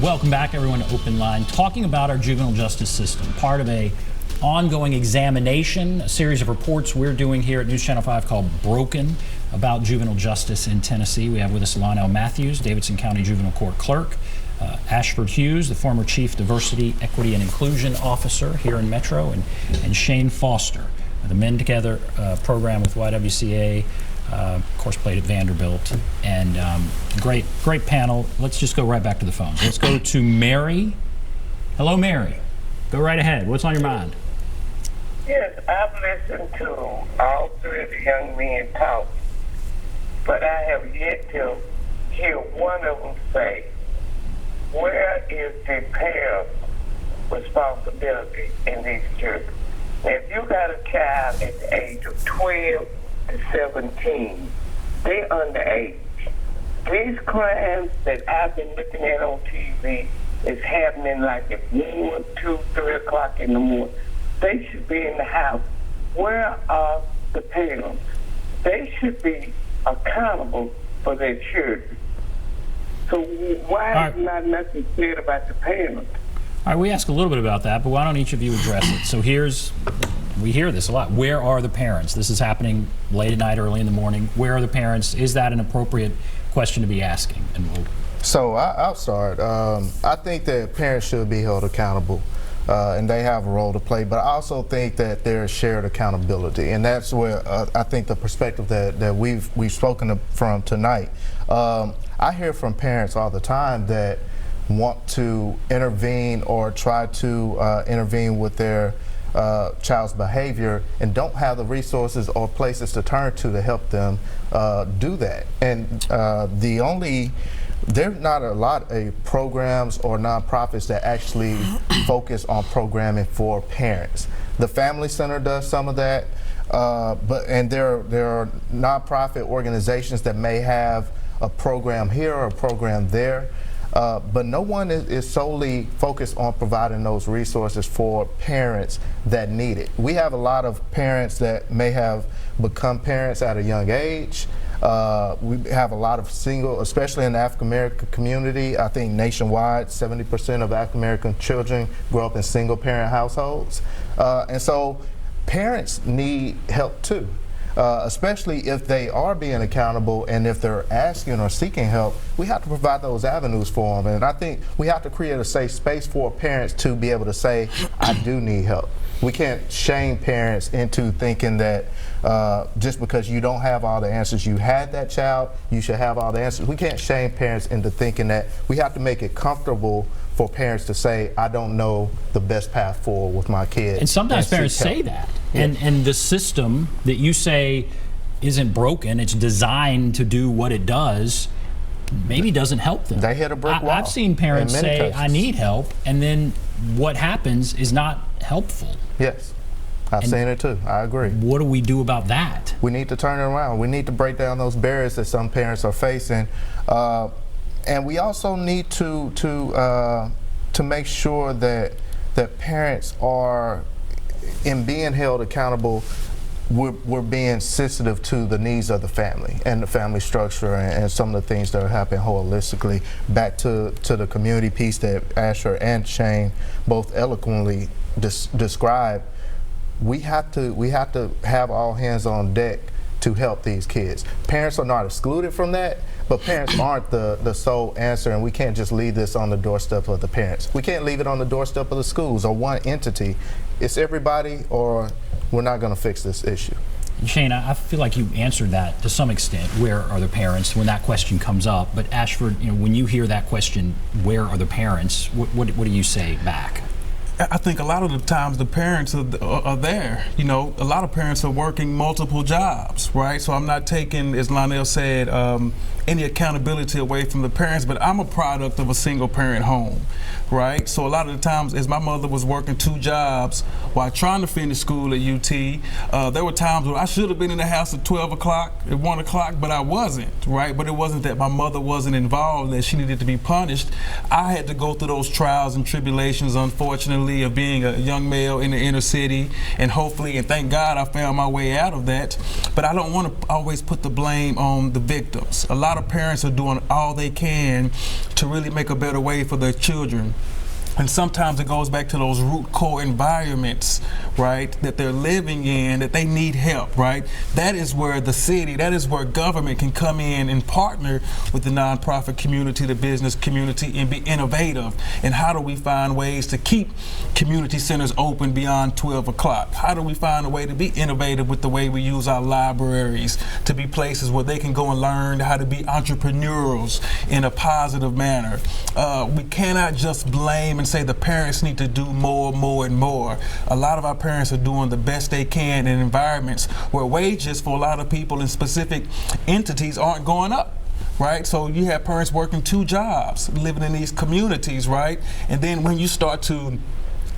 Welcome back, everyone, to Open Line, talking about our juvenile justice system, part of a ongoing examination, a series of reports we're doing here at News Channel 5 called Broken, about juvenile justice in Tennessee. We have with us Lonnell Matthews, Davidson County Juvenile Court Clerk, Ashford Hughes, the former Chief Diversity, Equity, and Inclusion Officer here in Metro, and Shan Foster, the Men Together program with YWCA, of course played at Vanderbilt, and great panel. Let's just go right back to the phones. Let's go to Mary. Hello, Mary. Go right ahead. What's on your mind? Yes, I've listened to all three of the young men talk, but I have yet to hear one of them say, where is the parent's responsibility in these children? Now, if you got a child at the age of 12 to 17, they underage. These crimes that I've been looking at on TV is happening like at 1, 2, 3 o'clock in the morning. They should be in the house. Where are the parents? They should be accountable for their children. So why is not nothing said about the parents? All right, we ask a little bit about that, but why don't each of you address it? So we hear this a lot. Where are the parents? This is happening late at night, early in the morning. Where are the parents? Is that an appropriate question to be asking? And So I'll start. I think that parents should be held accountable, and they have a role to play, but I also think that there's shared accountability, and that's where I think the perspective that we've spoken from tonight. I hear from parents all the time that want to intervene or try to intervene with their child's behavior and don't have the resources or places to turn to help them do that. And there's not a lot of programs or nonprofits that actually focus on programming for parents. The Family Center does some of that, and there are nonprofit organizations that may have a program here or a program there. But no one is solely focused on providing those resources for parents that need it. We have a lot of parents that may have become parents at a young age. We have a lot of single, especially in the African American community. I think nationwide, 70% of African American children grow up in single parent households. And so parents need help too. Especially if they are being accountable and if they're asking or seeking help, we have to provide those avenues for them. And I think we have to create a safe space for parents to be able to say, I do need help. We can't shame parents into thinking that just because you don't have all the answers, you had that child, you should have all the answers. We can't shame parents into thinking that. We have to make it comfortable for parents to say, I don't know the best path forward with my kid. And sometimes parents say that. And the system that you say isn't broken, it's designed to do what it does, maybe doesn't help them. They hit a brick wall. I've seen parents say, cases. I need help, and then what happens is not helpful. Yes, I've seen it too. I agree. What do we do about that? We need to turn it around. We need to break down those barriers that some parents are facing. And we also need to make sure that parents are, in being held accountable, we're being sensitive to the needs of the family and the family structure and some of the things that are happening holistically. Back to the community piece that Asher and Shane both eloquently described. We have to have all hands on deck to help these kids. Parents are not excluded from that, but parents aren't the sole answer, and we can't just leave this on the doorstep of the parents. We can't leave it on the doorstep of the schools or one entity. It's everybody, or we're not going to fix this issue. Shane, I feel like you answered that to some extent. Where are the parents when that question comes up? But Ashford, when you hear that question, where are the parents? What do you say back? I think a lot of the times the parents are there. A lot of parents are working multiple jobs, right? So I'm not taking, as Lonnell said, any accountability away from the parents, but I'm a product of a single parent home, right? So a lot of the times, as my mother was working 2 jobs while trying to finish school at UT, there were times where I should have been in the house at 12 o'clock, at 1 o'clock, but I wasn't, right? But it wasn't that my mother wasn't involved, that she needed to be punished. I had to go through those trials and tribulations, unfortunately, unfortunately, of being a young male in the inner city, and hopefully, and thank God I found my way out of that. But I don't want to always put the blame on the victims. A lot of parents are doing all they can to really make a better way for their children. And sometimes it goes back to those root core environments, right, that they're living in, that they need help, right? That is where the city, that is where government can come in and partner with the nonprofit community, the business community, and be innovative. And how do we find ways to keep community centers open beyond 12 o'clock? How do we find a way to be innovative with the way we use our libraries to be places where they can go and learn how to be entrepreneurs in a positive manner? We cannot just blame and say the parents need to do more and more. A lot of our parents are doing the best they can in environments where wages for a lot of people in specific entities aren't going up. Right? So you have parents working 2 jobs, living in these communities, right? And then when you start to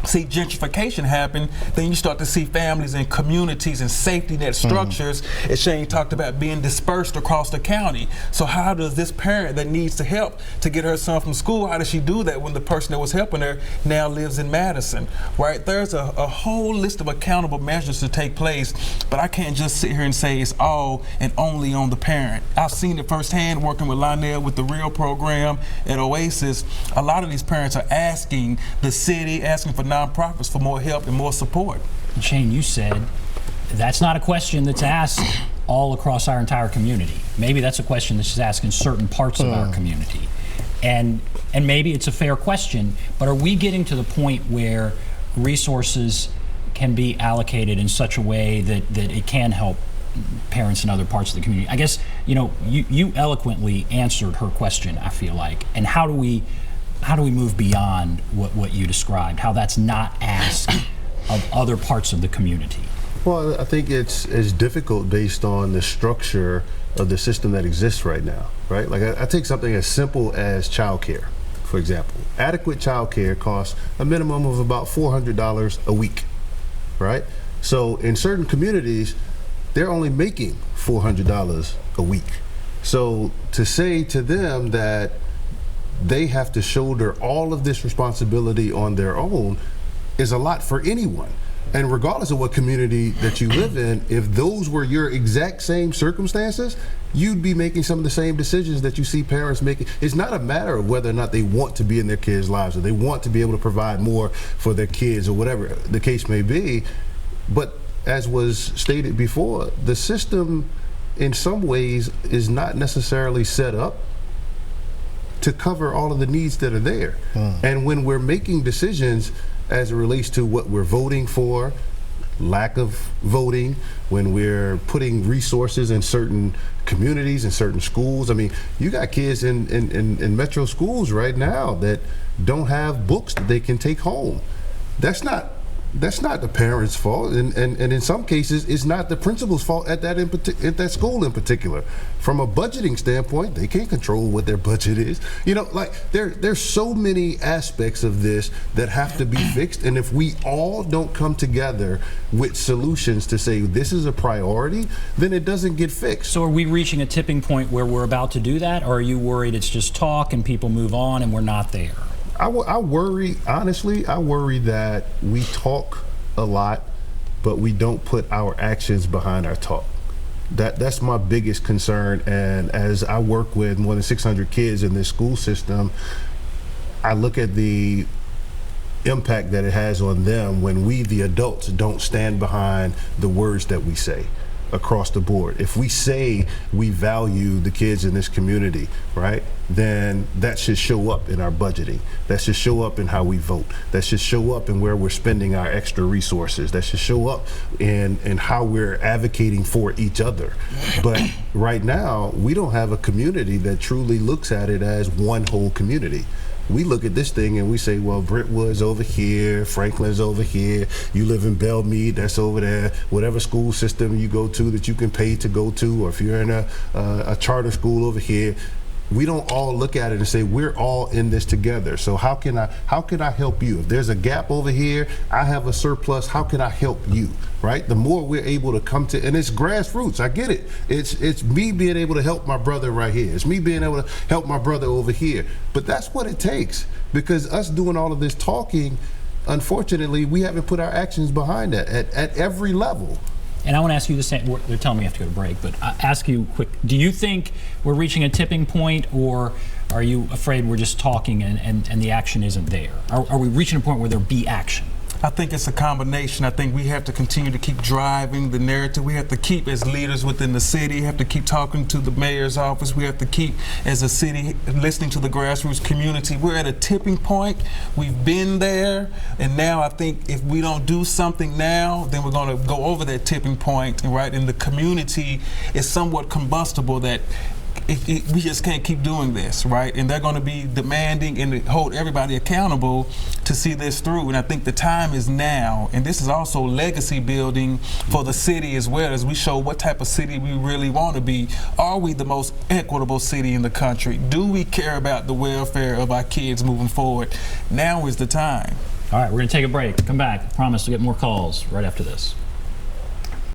see gentrification happen, then you start to see families and communities and safety net structures, as Shane talked about, being dispersed across the county. So how does this parent that needs to help to get her son from school, how does she do that when the person that was helping her now lives in Madison, right? There's a whole list of accountable measures to take place, but I can't just sit here and say it's all and only on the parent. I've seen it firsthand working with Lonnell with the REAL program at Oasis. A lot of these parents are asking the city, asking for nonprofits for more help and more support. Shane, you said that's not a question that's asked all across our entire community. Maybe that's a question that's just asked in certain parts of our community. And maybe it's a fair question, but are we getting to the point where resources can be allocated in such a way that it can help parents in other parts of the community? I guess, you eloquently answered her question, I feel like. And how do we move beyond what you described, how that's not asked of other parts of the community? Well, I think it's difficult based on the structure of the system that exists right now, right? Like I take something as simple as childcare, for example. Adequate childcare costs a minimum of about $400 a week, right? So in certain communities, they're only making $400 a week. So to say to them that they have to shoulder all of this responsibility on their own is a lot for anyone. And regardless of what community that you live in, if those were your exact same circumstances, you'd be making some of the same decisions that you see parents making. It's not a matter of whether or not they want to be in their kids' lives or they want to be able to provide more for their kids or whatever the case may be. But as was stated before, the system in some ways is not necessarily set up to cover all of the needs that are there. And when we're making decisions as it relates to what we're voting for, lack of voting, when we're putting resources in certain communities and certain schools. I mean, you got kids in metro schools right now that don't have books that they can take home. That's not the parents' fault, and in some cases, it's not the principal's fault at that school in particular. From a budgeting standpoint, they can't control what their budget is. Like there's so many aspects of this that have to be fixed, and if we all don't come together with solutions to say this is a priority, then it doesn't get fixed. So are we reaching a tipping point where we're about to do that, or are you worried it's just talk and people move on and we're not there? I worry, honestly, I worry that we talk a lot, but we don't put our actions behind our talk. That's my biggest concern. And as I work with more than 600 kids in this school system, I look at the impact that it has on them when we, the adults, don't stand behind the words that we say across the board. If we say we value the kids in this community, right, then that should show up in our budgeting. That should show up in how we vote. That should show up in where we're spending our extra resources. That should show up in how we're advocating for each other. But right now, we don't have a community that truly looks at it as one whole community. We look at this thing and we say, well, Brentwood's over here, Franklin's over here, you live in Belmead, that's over there, whatever school system you go to that you can pay to go to, or if you're in a charter school over here, we don't all look at it and say we're all in this together. So how can I help you? If there's a gap over here, I have a surplus, how can I help you? Right? The more we're able to come to, and it's grassroots, I get it. It's me being able to help my brother right here. It's me being able to help my brother over here. But that's what it takes, because us doing all of this talking, unfortunately, we haven't put our actions behind that at every level. And I want to ask you the same. They're telling me I have to go to break, but I ask you quick. Do you think we're reaching a tipping point, or are you afraid we're just talking and the action isn't there? Are we reaching a point where there'll be action? I think it's a combination. I think we have to continue to keep driving the narrative. We have to keep, as leaders within the city, have to keep talking to the mayor's office. We have to keep, as a city, listening to the grassroots community. We're at a tipping point. We've been there, and now I think if we don't do something now, then we're going to go over that tipping point, right? And the community is somewhat combustible that we just can't keep doing this, right? And they're going to be demanding and hold everybody accountable to see this through. And I think the time is now. And this is also legacy building for the city as well, as we show what type of city we really want to be. Are we the most equitable city in the country? Do we care about the welfare of our kids moving forward? Now is the time. All right, we're going to take a break. Come back. I promise to get more calls right after this.